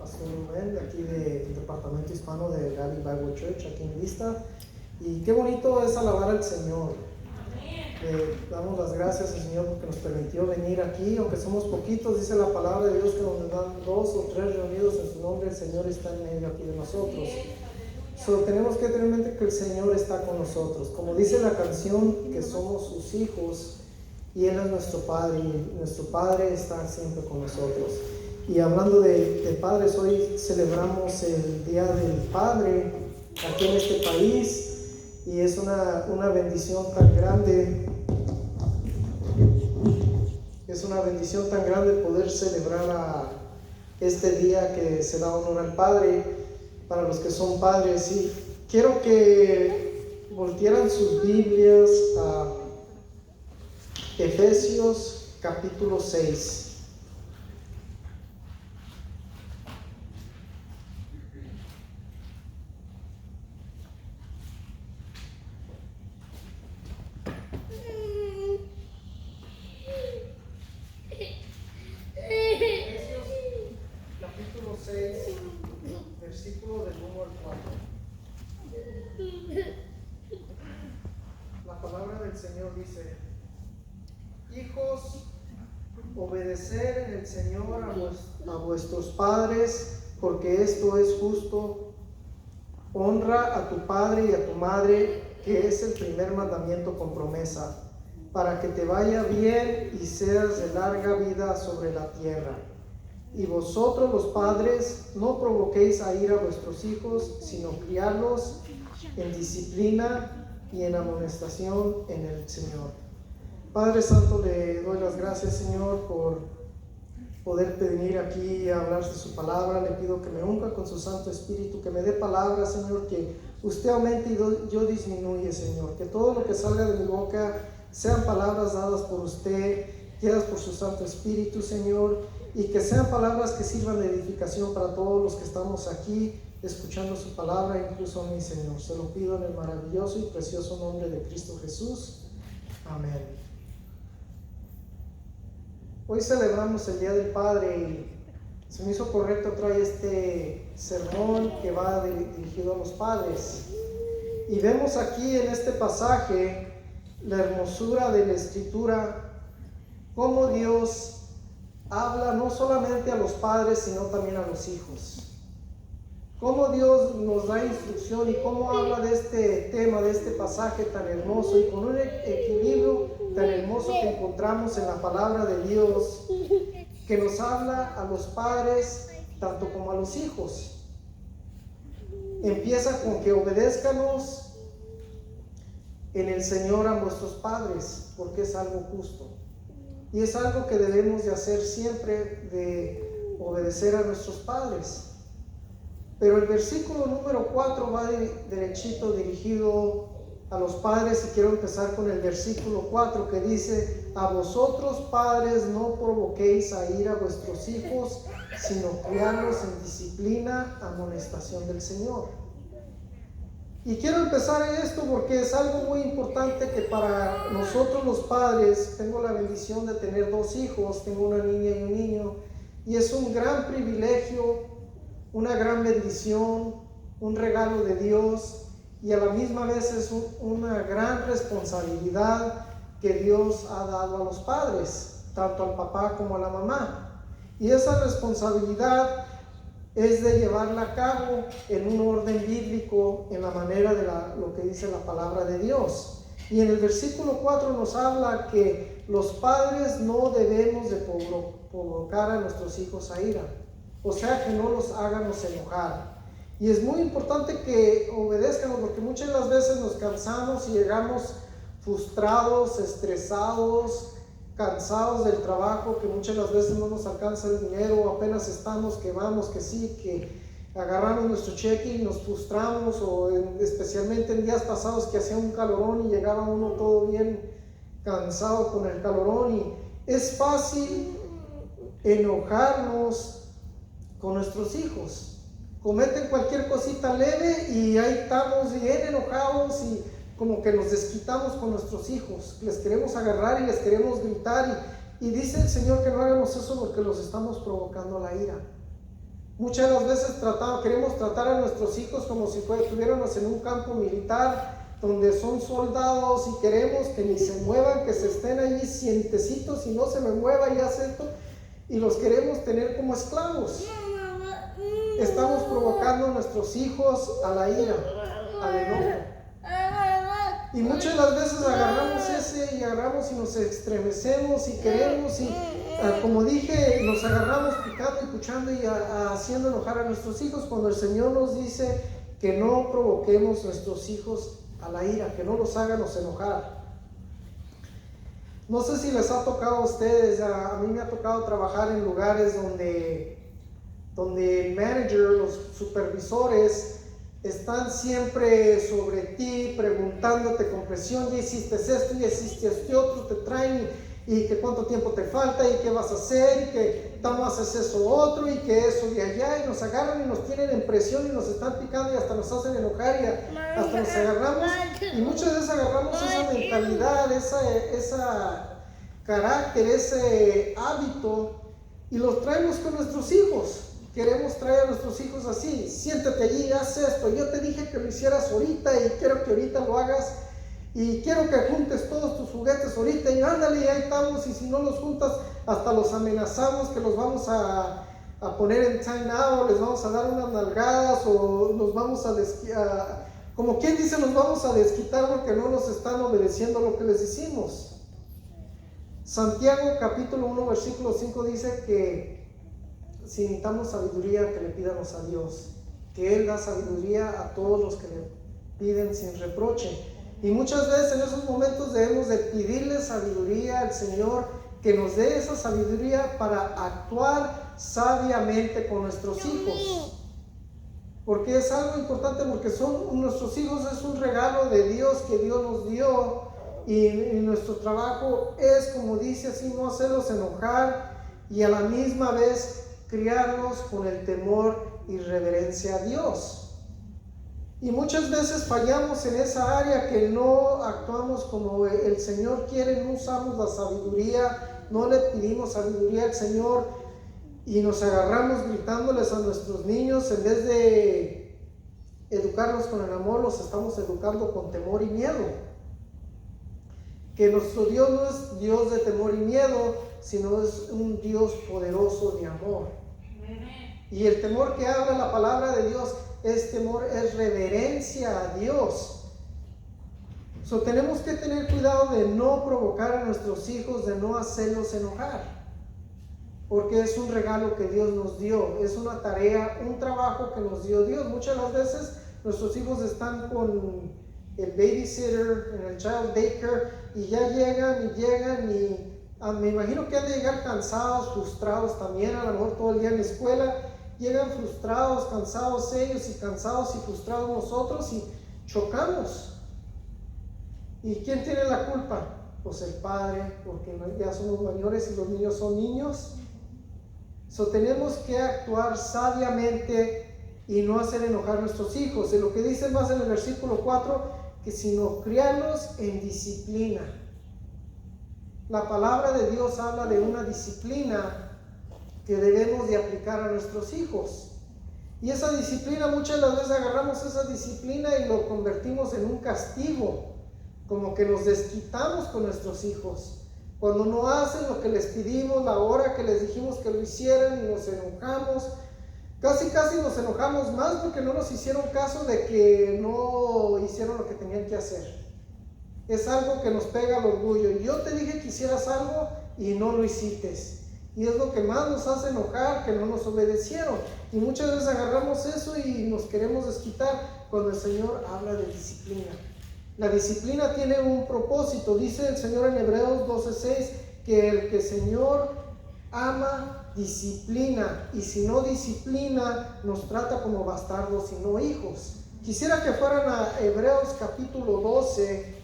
Pastor Rubén, de aquí del Departamento Hispano de Gary Bible Church, aquí en Vista. Y qué bonito es alabar al Señor. Damos las gracias al Señor porque nos permitió venir aquí, aunque somos poquitos. Dice la palabra de Dios que donde dan 2 o 3 reunidos en su nombre, el Señor está en medio aquí de nosotros. Tenemos que tener en mente que el Señor está con nosotros. Como dice la canción, que somos sus hijos y Él es nuestro Padre, y nuestro Padre está siempre con nosotros. Y hablando de padres, hoy celebramos el Día del Padre aquí en este país, y es una bendición tan grande. Es una bendición tan grande poder celebrar a este día que se da honor al Padre para los que son padres. Y quiero que voltearan sus Biblias a Efesios capítulo 6. Versículo del 1 al 4. La palabra del Señor dice: Hijos, obedeced en el Señor a vuestros padres, porque esto es justo. Honra a tu padre y a tu madre, que es el primer mandamiento con promesa, para que te vaya bien y seas de larga vida sobre la tierra. Y vosotros los padres, no provoquéis a ira a vuestros hijos, sino criadlos en disciplina y en amonestación en el Señor. Padre Santo, le doy las gracias, Señor, por poder venir aquí a hablar de su palabra. Le pido que me unja con su Santo Espíritu, que me dé palabras, Señor, que usted aumente y yo disminuye, Señor. Que todo lo que salga de mi boca sean palabras dadas por usted, guiadas por su Santo Espíritu, Señor, y que sean palabras que sirvan de edificación para todos los que estamos aquí escuchando su palabra, incluso a mí, Señor. Se lo pido en el maravilloso y precioso nombre de Cristo Jesús. Amén. Hoy celebramos el Día del Padre y se me hizo correcto traer este sermón que va dirigido a los padres. Y vemos aquí en este pasaje la hermosura de la Escritura, cómo Dios habla no solamente a los padres, sino también a los hijos. Cómo Dios nos da instrucción y cómo habla de este tema, de este pasaje tan hermoso y con un equilibrio tan hermoso que encontramos en la palabra de Dios, que nos habla a los padres tanto como a los hijos. Empieza con que obedézcanos en el Señor a nuestros padres, porque es algo justo. Y es algo que debemos de hacer siempre, de obedecer a nuestros padres. Pero el versículo número 4 va derechito dirigido a los padres, y quiero empezar con el versículo 4 que dice: a vosotros padres no provoquéis a ira a vuestros hijos, sino criadlos en disciplina, amonestación del Señor. Y quiero empezar en esto porque es algo muy importante que para nosotros los padres, tengo la bendición de tener 2 hijos, tengo una niña y un niño, y es un gran privilegio, una gran bendición, un regalo de Dios, y a la misma vez es una gran responsabilidad que Dios ha dado a los padres, tanto al papá como a la mamá. Y esa responsabilidad es de llevarla a cabo en un orden bíblico, en la manera de lo que dice la palabra de Dios. Y en el versículo 4 nos habla que los padres no debemos de provocar a nuestros hijos a ira, o sea, que no los háganos enojar. Y es muy importante que obedezcamos, porque muchas de las veces nos cansamos y llegamos frustrados, estresados, cansados del trabajo, que muchas de las veces no nos alcanza el dinero, apenas estamos, que vamos, que sí, que agarramos nuestro cheque y nos frustramos, o especialmente en días pasados que hacía un calorón y llegaba uno todo bien cansado con el calorón, y es fácil enojarnos con nuestros hijos. Cometen cualquier cosita leve y ahí estamos bien enojados y como que nos desquitamos con nuestros hijos, les queremos agarrar y les queremos gritar, y dice el Señor que no hagamos eso porque los estamos provocando a la ira. Muchas de las veces queremos tratar a nuestros hijos como si estuviéramos en un campo militar donde son soldados y queremos que ni se muevan, que se estén allí sientecitos y no se me mueva y hace esto, y los queremos tener como esclavos. Estamos provocando a nuestros hijos a la ira, al enojo. Y muchas de las veces agarramos y nos estremecemos y queremos y como dije, nos agarramos picando y puchando y haciendo enojar a nuestros hijos, cuando el Señor nos dice que no provoquemos a nuestros hijos a la ira, que no los háganos enojar. No sé si les ha tocado a ustedes, a mí me ha tocado trabajar en lugares donde el manager, los supervisores están siempre sobre ti, preguntándote con presión: ya hiciste esto, ya hiciste este otro, te traen y que cuánto tiempo te falta y qué vas a hacer y que no haces eso otro y que eso de allá, y nos agarran y nos tienen en presión y nos están picando y hasta nos hacen enojar y hasta nos agarramos, y muchas veces agarramos esa mentalidad, esa carácter, ese hábito y los traemos con nuestros hijos. Queremos traer a nuestros hijos así: siéntate allí, haz esto, yo te dije que lo hicieras ahorita y quiero que ahorita lo hagas y quiero que juntes todos tus juguetes ahorita y ándale, y ahí estamos, y si no los juntas hasta los amenazamos que los vamos a poner en time out, les vamos a dar unas nalgadas o nos vamos a como quien dice, nos vamos a desquitar porque no nos están obedeciendo lo que les decimos. Santiago capítulo 1 versículo 5 dice que si necesitamos sabiduría, que le pidamos a Dios, que Él da sabiduría a todos los que le piden sin reproche. Y muchas veces en esos momentos debemos de pedirle sabiduría al Señor, que nos dé esa sabiduría para actuar sabiamente con nuestros hijos. Porque es algo importante, porque nuestros hijos es un regalo de Dios que Dios nos dio, y nuestro trabajo es, como dice así, no hacerlos enojar y a la misma vez criarlos con el temor y reverencia a Dios. Y muchas veces fallamos en esa área, que no actuamos como el Señor quiere, no usamos la sabiduría, no le pedimos sabiduría al Señor y nos agarramos gritándoles a nuestros niños. En vez de educarlos con el amor, los estamos educando con temor y miedo. Que nuestro Dios no es Dios de temor y miedo, sino es un Dios poderoso de amor. Y el temor que habla la palabra de Dios es temor, es reverencia a Dios. Tenemos que tener cuidado de no provocar a nuestros hijos, de no hacerlos enojar, porque es un regalo que Dios nos dio, es una tarea, un trabajo que nos dio Dios. Muchas de las veces nuestros hijos están con el babysitter, en el child daycare, y ya llegan y me imagino que han de llegar cansados, frustrados también, a lo mejor todo el día en la escuela. Llegan frustrados, cansados ellos y cansados y frustrados nosotros y chocamos. ¿Y quién tiene la culpa? Pues el padre, porque ya somos mayores y los niños son niños. Tenemos que actuar sabiamente y no hacer enojar a nuestros hijos. Y lo que dice más en el versículo 4, que sino criarlos en disciplina. La palabra de Dios habla de una disciplina que debemos de aplicar a nuestros hijos. Y esa disciplina, muchas de las veces agarramos esa disciplina y lo convertimos en un castigo, como que nos desquitamos con nuestros hijos. Cuando no hacen lo que les pedimos, la hora que les dijimos que lo hicieran, y nos enojamos. Casi nos enojamos más porque no nos hicieron caso de que no hicieron lo que tenían que hacer. Es algo que nos pega al orgullo. Yo te dije que hicieras algo y no lo hiciste. Y es lo que más nos hace enojar, que no nos obedecieron. Y muchas veces agarramos eso y nos queremos desquitar cuando el Señor habla de disciplina. La disciplina tiene un propósito. Dice el Señor en Hebreos 12:6 que el que el Señor ama, disciplina. Y si no disciplina, nos trata como bastardos y no hijos. Quisiera que fueran a Hebreos capítulo 12.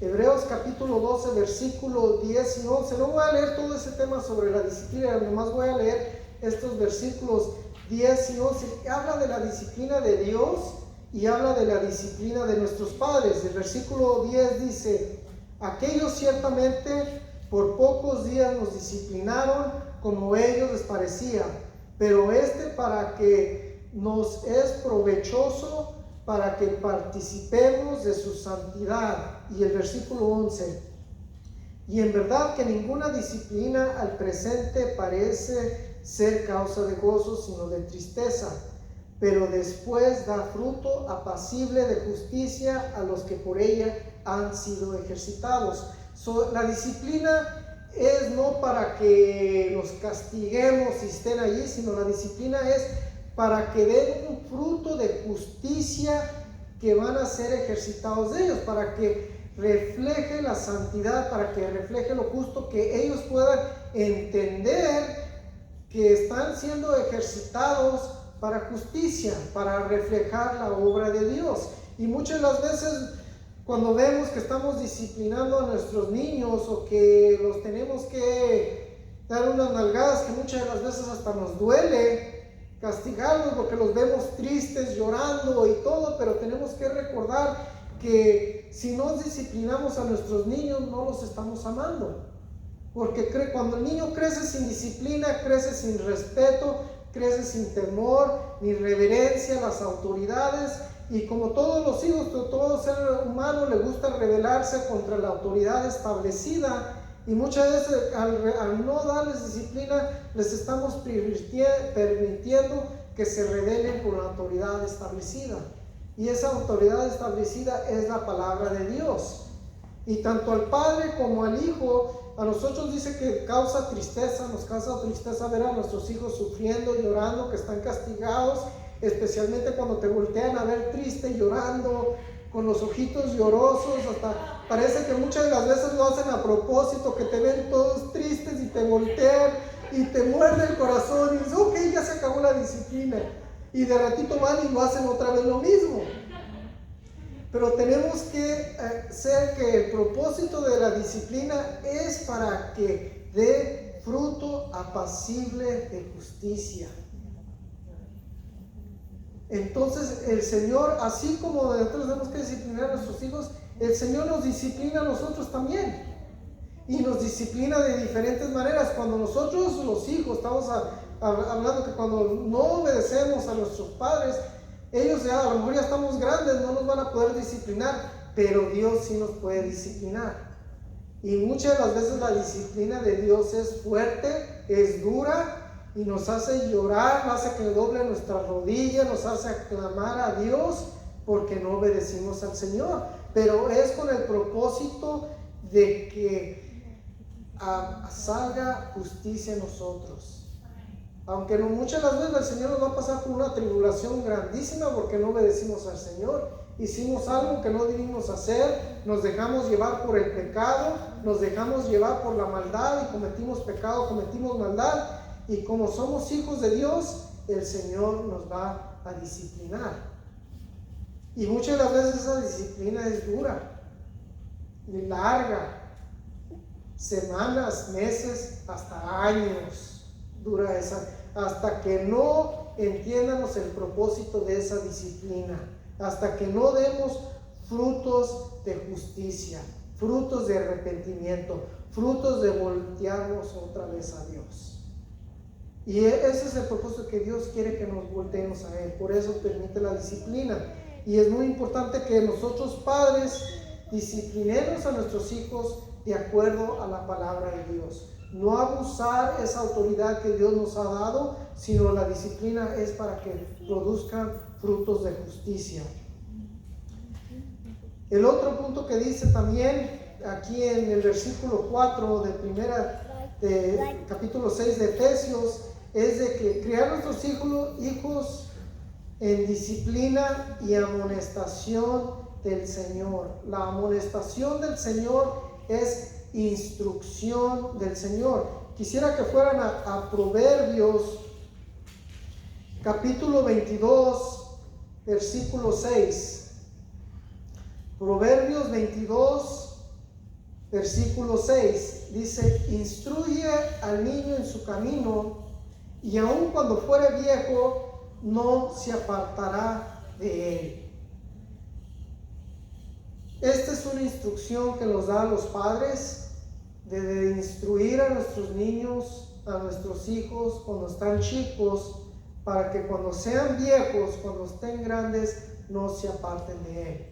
Hebreos capítulo 12, versículo 10 y 11. No voy a leer todo ese tema sobre la disciplina, nomás voy a leer estos versículos 10 y 11. Habla de la disciplina de Dios y habla de la disciplina de nuestros padres. El versículo 10 dice: aquellos ciertamente por pocos días nos disciplinaron como ellos les parecía, pero para que nos es provechoso, para que participemos de su santidad. Y el versículo 11, y en verdad que ninguna disciplina al presente parece ser causa de gozo, sino de tristeza, pero después da fruto apacible de justicia a los que por ella han sido ejercitados. La disciplina es no para que los castiguemos y estén allí, sino la disciplina es para que den un fruto de justicia que van a ser ejercitados de ellos, para que refleje la santidad, para que refleje lo justo, que ellos puedan entender que están siendo ejercitados para justicia, para reflejar la obra de Dios. Y muchas de las veces cuando vemos que estamos disciplinando a nuestros niños o que los tenemos que dar unas nalgadas que muchas de las veces hasta nos duele castigarlos porque los vemos tristes, llorando y todo, pero tenemos que recordar que si no disciplinamos a nuestros niños no los estamos amando, porque cuando el niño crece sin disciplina, crece sin respeto, crece sin temor ni reverencia a las autoridades, y como todos los hijos, todo ser humano le gusta rebelarse contra la autoridad establecida, y muchas veces al no darles disciplina les estamos permitiendo que se rebelen con la autoridad establecida, y esa autoridad establecida es la palabra de Dios. Y tanto al padre como al hijo, a nosotros dice que causa tristeza, nos causa tristeza ver a nuestros hijos sufriendo, llorando, que están castigados, especialmente cuando te voltean a ver triste, llorando, con los ojitos llorosos, hasta parece que muchas de las veces lo hacen a propósito, que te ven todos tristes y te voltean y te muerde el corazón y dices, ok, ya se acabó la disciplina, y de ratito van y lo hacen otra vez lo mismo. Pero tenemos que ser que el propósito de la disciplina es para que dé fruto apacible de justicia. Entonces el Señor, así como nosotros tenemos que disciplinar a nuestros hijos, el Señor nos disciplina a nosotros también. Y nos disciplina de diferentes maneras. Cuando nosotros los hijos, estamos hablando que cuando no obedecemos a nuestros padres, ellos ya a lo mejor ya estamos grandes, no nos van a poder disciplinar, pero Dios sí nos puede disciplinar. Y muchas de las veces la disciplina de Dios es fuerte, es dura, y nos hace llorar, nos hace que doble nuestra rodilla, nos hace aclamar a Dios porque no obedecimos al Señor. Pero es con el propósito de que salga justicia en nosotros. Aunque muchas de las veces el Señor nos va a pasar por una tribulación grandísima porque no obedecimos al Señor. Hicimos algo que no debimos hacer, nos dejamos llevar por el pecado, nos dejamos llevar por la maldad y cometimos pecado, cometimos maldad. Y como somos hijos de Dios, el Señor nos va a disciplinar. Y muchas de las veces esa disciplina es dura, larga, semanas, meses, hasta años dura esa, hasta que no entiendamos el propósito de esa disciplina, hasta que no demos frutos de justicia, frutos de arrepentimiento, frutos de voltearnos otra vez a Dios. Y ese es el propósito, que Dios quiere que nos volteemos a Él. Por eso permite la disciplina. Y es muy importante que nosotros padres disciplinemos a nuestros hijos de acuerdo a la palabra de Dios. No abusar esa autoridad que Dios nos ha dado, sino la disciplina es para que produzcan frutos de justicia. El otro punto que dice también aquí en el versículo 4 de capítulo 6 de Efesios, es de que criar a nuestros hijos en disciplina y amonestación del Señor. La amonestación del Señor es instrucción del Señor. Quisiera que fueran a Proverbios capítulo 22 versículo 6. Proverbios 22 versículo 6 dice: instruye al niño en su camino, y aun cuando fuere viejo no se apartará de él. Esta es una instrucción que nos da a los padres de instruir a nuestros niños a nuestros hijos cuando están chicos, para que cuando sean viejos, cuando estén grandes, no se aparten de Él.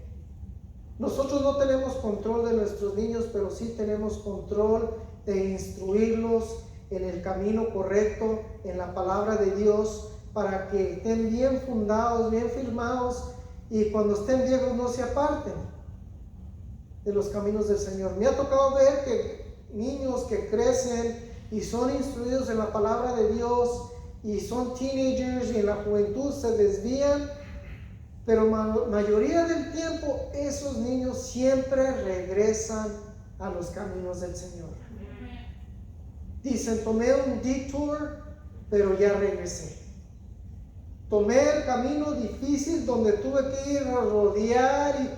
Nosotros no tenemos control de nuestros niños, pero sí tenemos control de instruirlos en el camino correcto, en la palabra de Dios, para que estén bien fundados, bien firmados, y cuando estén viejos no se aparten de los caminos del Señor. Me ha tocado ver que niños que crecen y son instruidos en la palabra de Dios y son teenagers y en la juventud se desvían, pero mayoría del tiempo esos niños siempre regresan a los caminos del Señor. Dicen, tomé un detour, pero ya regresé. Tomé el camino difícil donde tuve que ir a rodear y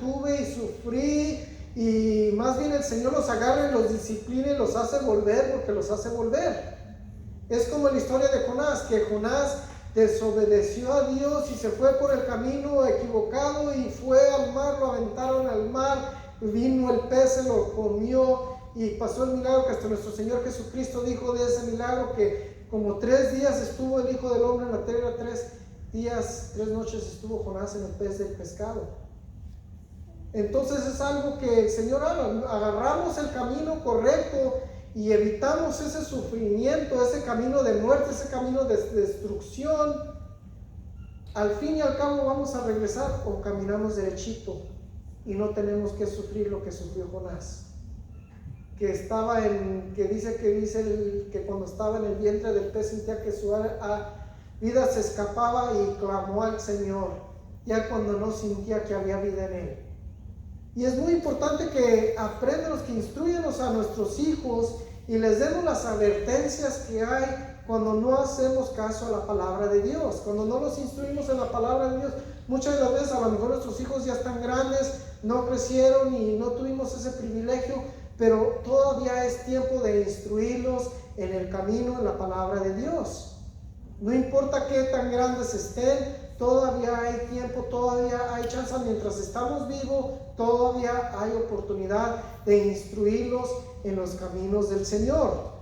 sufrí, y más bien el Señor los agarra y los disciplina y los hace volver, porque los hace volver. Es como la historia de Jonás, que Jonás desobedeció a Dios y se fue por el camino equivocado y fue al mar, lo aventaron al mar, vino el pez, se lo comió y pasó el milagro que hasta nuestro Señor Jesucristo dijo de ese milagro que como 3 días estuvo el Hijo del Hombre en la tierra, 3 días, 3 noches estuvo Jonás en el pez del pescado. Entonces es algo que el Señor agarramos el camino correcto y evitamos ese sufrimiento, ese camino de muerte, ese camino de destrucción. Al fin y al cabo vamos a regresar o caminamos derechito y no tenemos que sufrir lo que sufrió Jonás, que dice que cuando estaba en el vientre del pez sentía que su vida se escapaba y clamó al Señor, ya cuando no sentía que había vida en él. Y es muy importante que aprendamos, que instruyamos a nuestros hijos y les demos las advertencias que hay cuando no hacemos caso a la palabra de Dios, cuando no los instruimos en la palabra de Dios. Muchas de las veces a lo mejor nuestros hijos ya están grandes, no crecieron y no tuvimos ese privilegio, pero todavía es tiempo de instruirlos en el camino, en la palabra de Dios. No importa qué tan grandes estén, todavía hay tiempo, todavía hay chance. Mientras estamos vivos, todavía hay oportunidad de instruirlos en los caminos del Señor.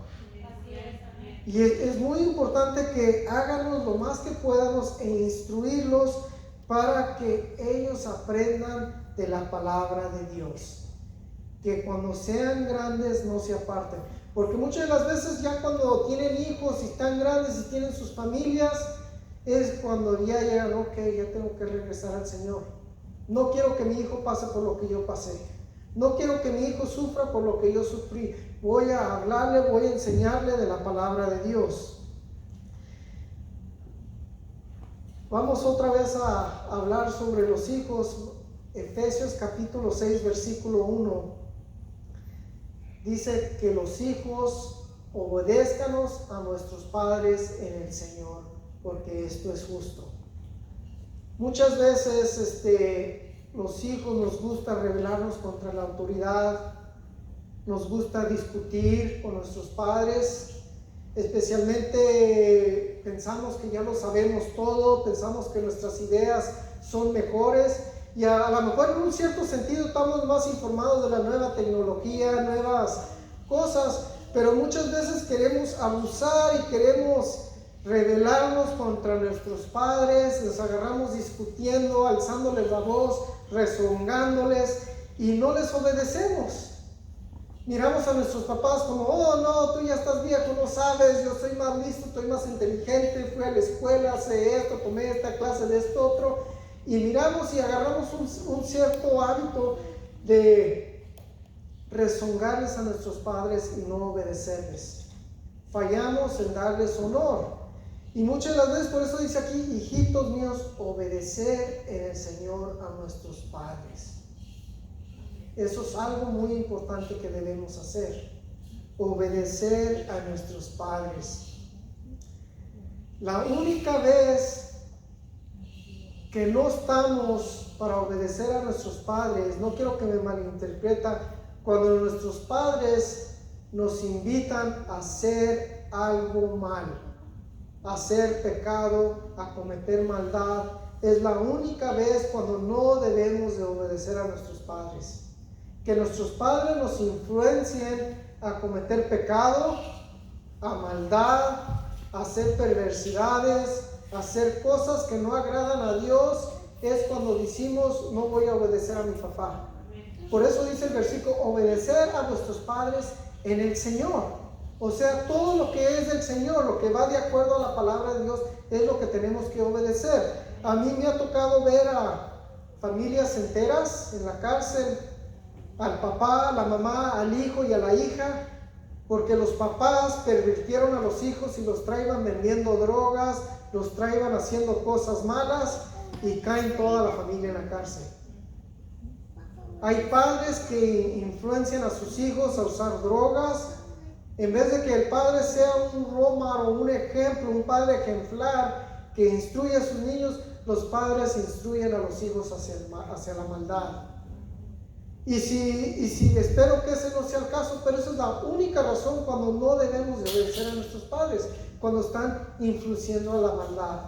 Y es muy importante que háganos lo más que podamos e instruirlos para que ellos aprendan de la palabra de Dios. Que cuando sean grandes no se aparten. Porque muchas de las veces ya cuando tienen hijos y están grandes y tienen sus familias, es cuando ya llegan, ok, ya tengo que regresar al Señor. No quiero que mi hijo pase por lo que yo pasé. No quiero que mi hijo sufra por lo que yo sufrí. Voy a hablarle, voy a enseñarle de la palabra de Dios. Vamos otra vez a hablar sobre los hijos. Efesios capítulo 6, versículo 1. Dice que los hijos obedézcanos a nuestros padres en el Señor, porque esto es justo. Muchas veces los hijos nos gusta rebelarnos contra la autoridad, nos gusta discutir con nuestros padres, especialmente pensamos que ya lo sabemos todo, pensamos que nuestras ideas son mejores y a lo mejor en un cierto sentido estamos más informados de la nueva tecnología, nuevas cosas, pero muchas veces queremos abusar y queremos rebelarnos contra nuestros padres, nos agarramos discutiendo, alzándoles la voz, rezongándoles y no les obedecemos. Miramos a nuestros papás como, oh no, tú ya estás viejo, no sabes, yo soy más listo, estoy más inteligente, fui a la escuela, sé esto, tomé esta clase de esto otro, y miramos y agarramos un cierto hábito de rezongarles a nuestros padres y no obedecerles. Fallamos en darles honor. Y muchas de las veces, por eso dice aquí, hijitos míos, obedecer en el Señor a nuestros padres. Eso es algo muy importante que debemos hacer, obedecer a nuestros padres. La única vez que no estamos para obedecer a nuestros padres, no quiero que me malinterpreten, cuando nuestros padres nos invitan a hacer algo mal, a hacer pecado, a cometer maldad, es la única vez cuando no debemos de obedecer a nuestros padres. Que nuestros padres nos influencien a cometer pecado, a maldad, a hacer perversidades, a hacer cosas que no agradan a Dios, es cuando decimos no voy a obedecer a mi papá. Por eso dice el versículo, obedecer a vuestros padres en el Señor. O sea, todo lo que es del Señor, lo que va de acuerdo a la palabra de Dios, es lo que tenemos que obedecer. A mí me ha tocado ver a familias enteras en la cárcel, al papá, a la mamá, al hijo y a la hija, porque los papás pervirtieron a los hijos y los traían vendiendo drogas, los traían haciendo cosas malas y caen toda la familia en la cárcel. Hay padres que influencian a sus hijos a usar drogas. En vez de que el padre sea un role model, un ejemplo, un padre ejemplar que instruye a sus niños, los padres instruyen a los hijos hacia la maldad. Y si espero que ese no sea el caso, pero esa es la única razón cuando no debemos de obedecer a nuestros padres, cuando están influenciando a la maldad,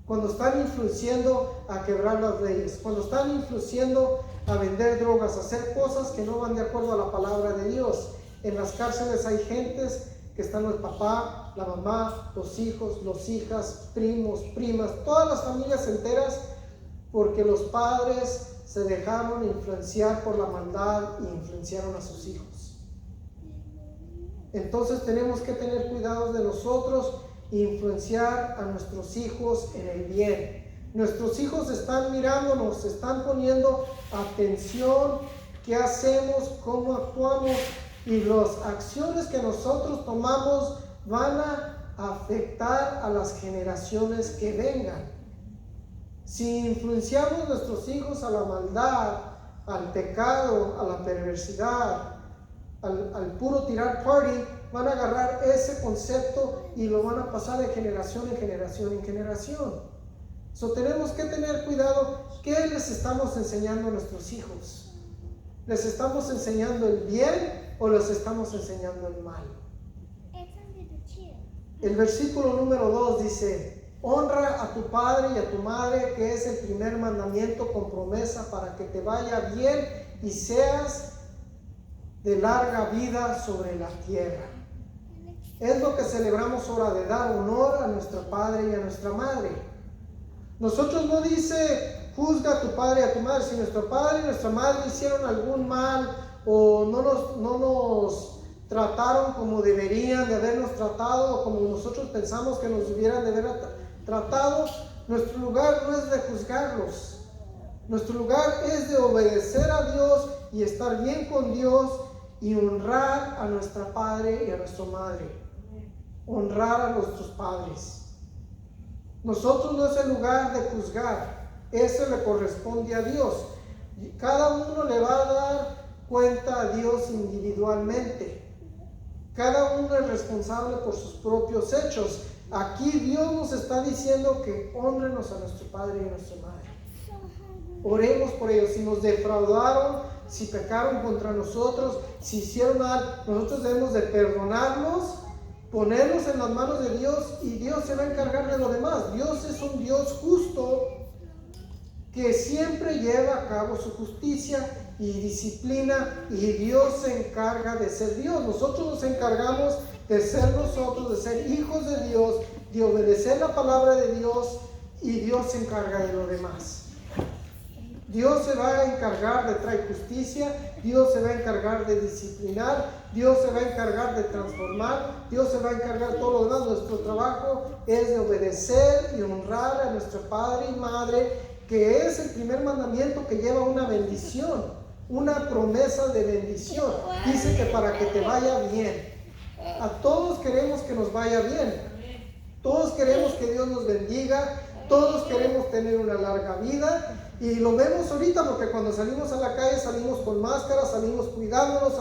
cuando están influenciando a quebrar las leyes, cuando están influenciando a vender drogas, a hacer cosas que no van de acuerdo a la palabra de Dios. En las cárceles hay gentes que están el papá, la mamá, los hijos, las hijas, primos, primas, todas las familias enteras, porque los padres se dejaron influenciar por la maldad y influenciaron a sus hijos. Entonces tenemos que tener cuidado de nosotros e influenciar a nuestros hijos en el bien. Nuestros hijos están mirándonos, están poniendo atención, qué hacemos, cómo actuamos, y las acciones que nosotros tomamos van a afectar a las generaciones que vengan. Si influenciamos a nuestros hijos a la maldad, al pecado, a la perversidad, al puro tirar party, van a agarrar ese concepto y lo van a pasar de generación en generación en generación. Tenemos que tener cuidado. ¿Qué les estamos enseñando a nuestros hijos? ¿Les estamos enseñando el bien o les estamos enseñando el mal? El versículo número 2 dice: honra a tu padre y a tu madre, que es el primer mandamiento con promesa para que te vaya bien y seas de larga vida sobre la tierra. Es lo que celebramos ahora, de dar honor a nuestro padre y a nuestra madre. Nosotros no dice juzga a tu padre y a tu madre. Si nuestro padre y nuestra madre hicieron algún mal o no nos trataron como deberían de habernos tratado, o como nosotros pensamos que nos hubieran de haber tratado, nuestro lugar no es de juzgarlos. Nuestro lugar es de obedecer a Dios y estar bien con Dios y honrar a nuestro padre y a nuestra madre. Honrar a nuestros padres. Nosotros no es el lugar de juzgar, eso le corresponde a Dios. Cada uno le va a dar cuenta a Dios individualmente. Cada uno es responsable por sus propios hechos. Aquí Dios nos está diciendo que honrenos a nuestro padre y a nuestra madre. Oremos por ellos. Si nos defraudaron, si pecaron contra nosotros, si hicieron mal, nosotros debemos de perdonarlos, ponerlos en las manos de Dios, y Dios se va a encargar de lo demás. Dios es un Dios justo que siempre lleva a cabo su justicia y disciplina, y Dios se encarga de ser Dios. Nosotros nos encargamos de ser nosotros, de ser hijos de Dios, de obedecer la palabra de Dios, y Dios se encarga de lo demás. Dios se va a encargar de traer justicia, Dios se va a encargar de disciplinar, Dios se va a encargar de transformar, Dios se va a encargar de todo lo demás. Nuestro trabajo es de obedecer y honrar a nuestro padre y madre, que es el primer mandamiento que lleva una bendición, una promesa de bendición. Dice que para que te vaya bien. A todos queremos que nos vaya bien. Todos queremos que Dios nos bendiga. Todos queremos tener una larga vida. Y lo vemos ahorita, porque cuando salimos a la calle salimos con máscara, salimos cuidándonos,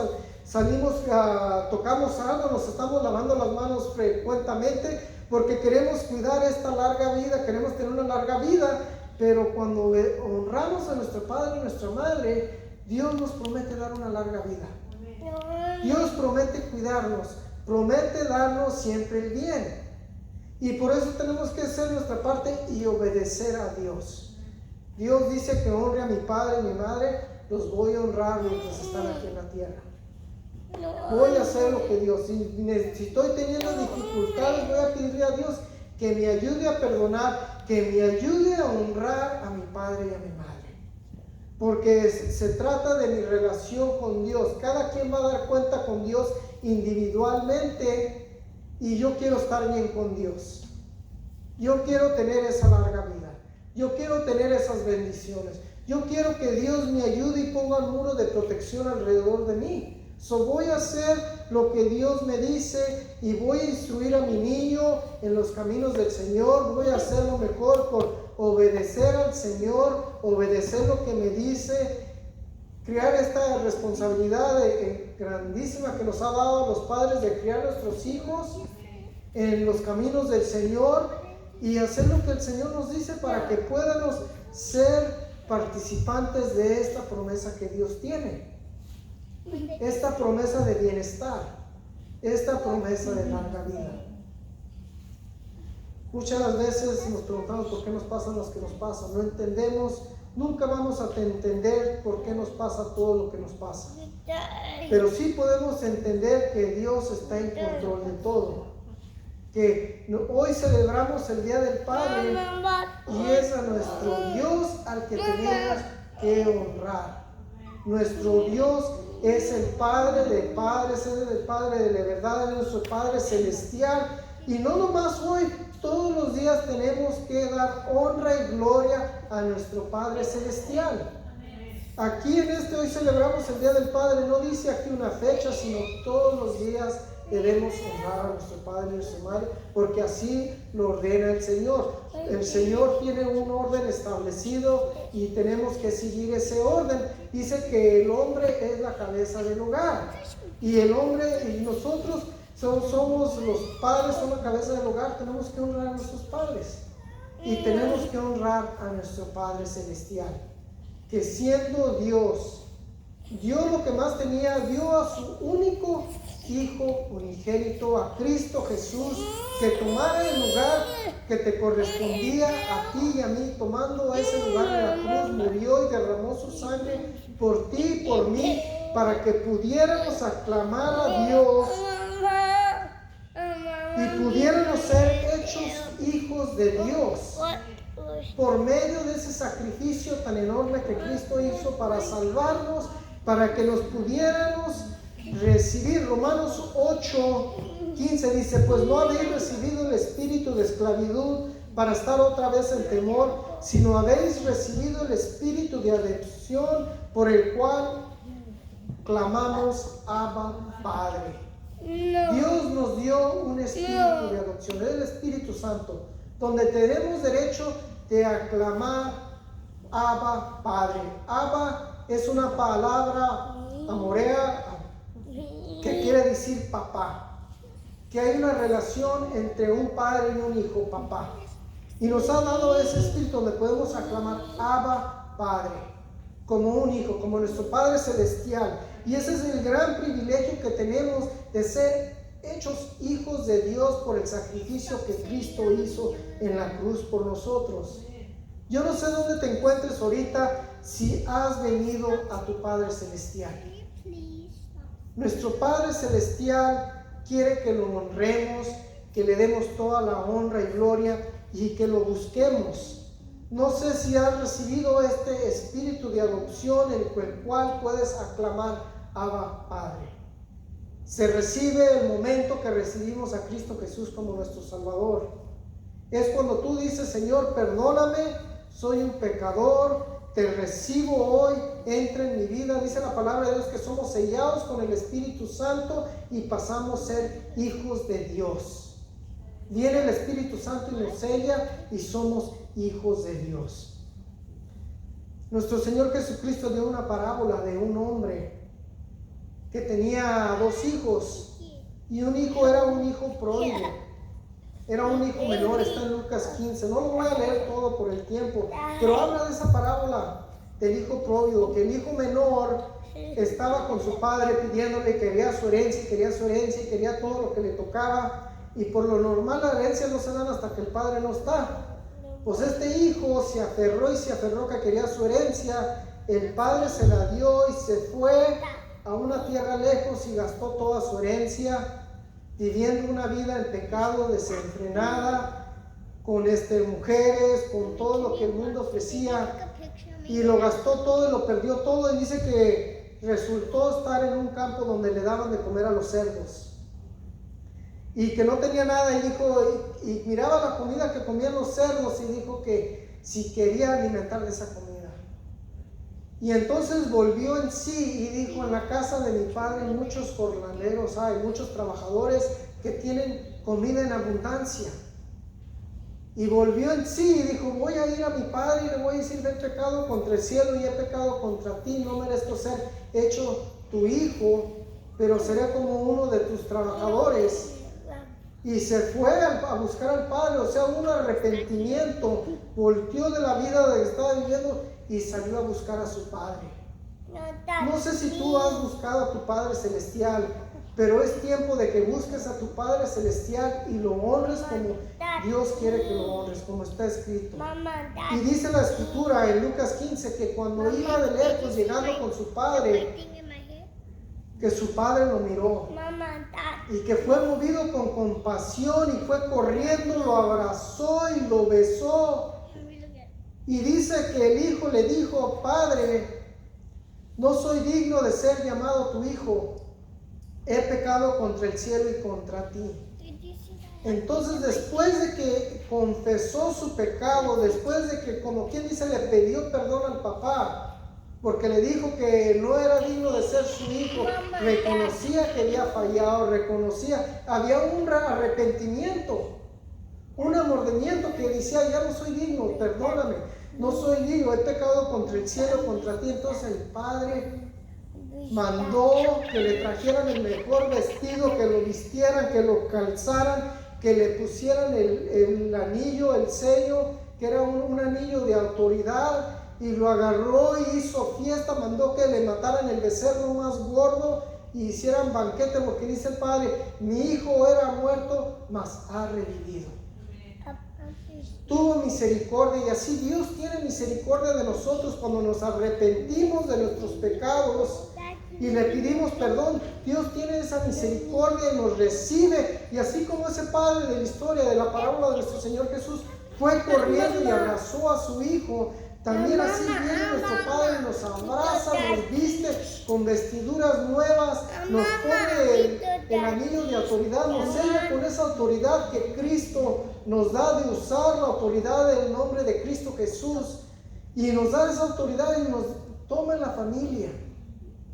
tocamos algo, nos estamos lavando las manos frecuentemente, porque queremos cuidar esta larga vida, queremos tener una larga vida. Pero cuando honramos a nuestro padre y nuestra madre, Dios nos promete dar una larga vida. Dios promete cuidarnos, promete darnos siempre el bien. Y por eso tenemos que hacer nuestra parte y obedecer a Dios. Dios dice que honre a mi padre y mi madre, los voy a honrar mientras están aquí en la tierra. Voy a hacer lo que Dios. Si estoy teniendo dificultades, voy a pedirle a Dios que me ayude a perdonar, que me ayude a honrar a mi padre y a mi madre. Porque se trata de mi relación con Dios. Cada quien va a dar cuenta con Dios individualmente, y yo quiero estar bien con Dios. Yo quiero tener esa larga vida. Yo quiero tener esas bendiciones. Yo quiero que Dios me ayude y ponga un muro de protección alrededor de mí. Voy a hacer lo que Dios me dice y voy a instruir a mi niño en los caminos del Señor. Voy a hacer lo mejor por obedecer al Señor, obedecer lo que me dice, crear esta responsabilidad grandísima que nos ha dado a los padres de criar a nuestros hijos en los caminos del Señor y hacer lo que el Señor nos dice para que podamos ser participantes de esta promesa que Dios tiene. Esta promesa de bienestar, esta promesa de larga vida. Muchas veces nos preguntamos por qué nos pasan las que nos pasan. No entendemos, nunca vamos a entender por qué nos pasa todo lo que nos pasa. Pero sí podemos entender que Dios está en control de todo. Que hoy celebramos el Día del Padre y es a nuestro Dios al que tenemos que honrar. Nuestro Dios es el Padre de padres, es el Padre de la verdad, es nuestro Padre celestial. Y no nomás hoy, todos los días tenemos que dar honra y gloria a nuestro Padre celestial. Aquí en hoy celebramos el Día del Padre, no dice aquí una fecha, sino todos los días debemos honrar a nuestro Padre y nuestra Madre, porque así lo ordena el Señor. El Señor tiene un orden establecido y tenemos que seguir ese orden. Dice que el hombre es la cabeza del hogar y el hombre y nosotros somos los padres, somos la cabeza del hogar. Tenemos que honrar a nuestros padres y tenemos que honrar a nuestro Padre celestial, que siendo Dios, dio lo que más tenía, dio a su único Hijo unigénito, a Cristo Jesús, que tomara el lugar que te correspondía a ti y a mí, tomando ese lugar en la cruz, murió y derramó su sangre por ti y por mí, para que pudiéramos aclamar a Dios y pudiéramos ser hechos hijos de Dios por medio de ese sacrificio tan enorme que Cristo hizo para salvarnos, para que nos pudiéramos recibir. Romanos 8:15 dice: pues no habéis recibido el espíritu de esclavitud para estar otra vez en temor, sino habéis recibido el espíritu de adopción, por el cual clamamos Abba, Padre. Dios nos dio un espíritu de adopción, es el Espíritu Santo, donde tenemos derecho de aclamar Abba, Padre. Abba es una palabra amorea que quiere decir papá, que hay una relación entre un padre y un hijo, papá, y nos ha dado ese espíritu donde podemos aclamar Abba, Padre, como un hijo, como nuestro Padre celestial. Y ese es el gran privilegio que tenemos de ser hechos hijos de Dios por el sacrificio que Cristo hizo en la cruz por nosotros. Yo no sé dónde te encuentres ahorita, si has venido a tu Padre celestial. Nuestro Padre celestial quiere que lo honremos, que le demos toda la honra y gloria y que lo busquemos. No sé si has recibido este espíritu de adopción en el cual puedes aclamar Abba, Padre. Se recibe el momento que recibimos a Cristo Jesús como nuestro Salvador. Es cuando tú dices: Señor, perdóname, soy un pecador, te recibo hoy, entra en mi vida. Dice la palabra de Dios que somos sellados con el Espíritu Santo y pasamos a ser hijos de Dios. Viene el Espíritu Santo y nos sella y somos hijos de Dios. Nuestro Señor Jesucristo dio una parábola de un hombre que tenía 2 hijos y un hijo era un hijo pródigo. Era un hijo menor, está en Lucas 15. No lo voy a leer todo por el tiempo, pero habla de esa parábola del hijo pródigo, que el hijo menor estaba con su padre pidiéndole, quería su herencia y quería todo lo que le tocaba, y por lo normal la herencia no se dan hasta que el padre no está. Pues este hijo se aferró que quería su herencia, el padre se la dio y se fue a una tierra lejos y gastó toda su herencia, viviendo una vida en pecado desenfrenada, con mujeres, con todo lo que el mundo ofrecía, y lo gastó todo y lo perdió todo, y dice que resultó estar en un campo donde le daban de comer a los cerdos, y que no tenía nada, y dijo, y miraba la comida que comían los cerdos, y dijo que si quería alimentar de esa comida. Y entonces volvió en sí y dijo, en la casa de mi padre muchos jornaleros hay, muchos trabajadores que tienen comida en abundancia. Y volvió en sí y dijo, voy a ir a mi padre y le voy a decir, he pecado contra el cielo y he pecado contra ti, no merezco ser hecho tu hijo, pero seré como uno de tus trabajadores. Y se fue a buscar al padre, o sea, un arrepentimiento, volteó de la vida de que estaba viviendo y salió a buscar a su padre. No sé si tú has buscado a tu Padre Celestial, pero es tiempo de que busques a tu Padre Celestial y lo honres como Dios quiere que lo honres, como está escrito. Y dice la Escritura en Lucas 15 que cuando iba de lejos llegando con su padre, que su padre lo miró y que fue movido con compasión y fue corriendo, lo abrazó y lo besó. Y dice que el hijo le dijo, Padre, no soy digno de ser llamado tu hijo, he pecado contra el cielo y contra ti. Entonces, después de que confesó su pecado, después de que, como quien dice, le pidió perdón al papá, porque le dijo que no era digno de ser su hijo, reconocía que había fallado, había un arrepentimiento, un amordimiento que decía, ya no soy digno, perdóname, no soy digno, he pecado contra el cielo, contra ti. Entonces el padre mandó que le trajeran el mejor vestido, que lo vistieran, que lo calzaran, que le pusieran el anillo, el sello, que era un anillo de autoridad, y lo agarró y hizo fiesta, mandó que le mataran el becerro más gordo y hicieran banquete, porque dice el padre, mi hijo era muerto, mas ha revivido. Tuvo misericordia, y así Dios tiene misericordia de nosotros cuando nos arrepentimos de nuestros pecados y le pedimos perdón. Dios tiene esa misericordia y nos recibe, y así como ese padre de la historia de la parábola de nuestro Señor Jesús fue corriendo y abrazó a su hijo, también así viene nuestro Padre, nos abraza, nos viste con vestiduras nuevas, nos pone el anillo de autoridad, nos sella con esa autoridad que Cristo nos da de usar, la autoridad del nombre de Cristo Jesús, y nos da esa autoridad y nos toma en la familia,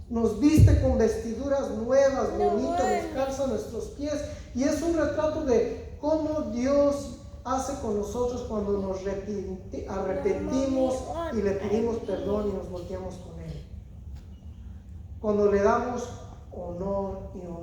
nos viste con vestiduras nuevas, bonitas, nos calza nuestros pies, y es un retrato de cómo Dios hace con nosotros cuando nos arrepentimos y le pedimos perdón y nos volteamos con Él. Cuando le damos honor y honor.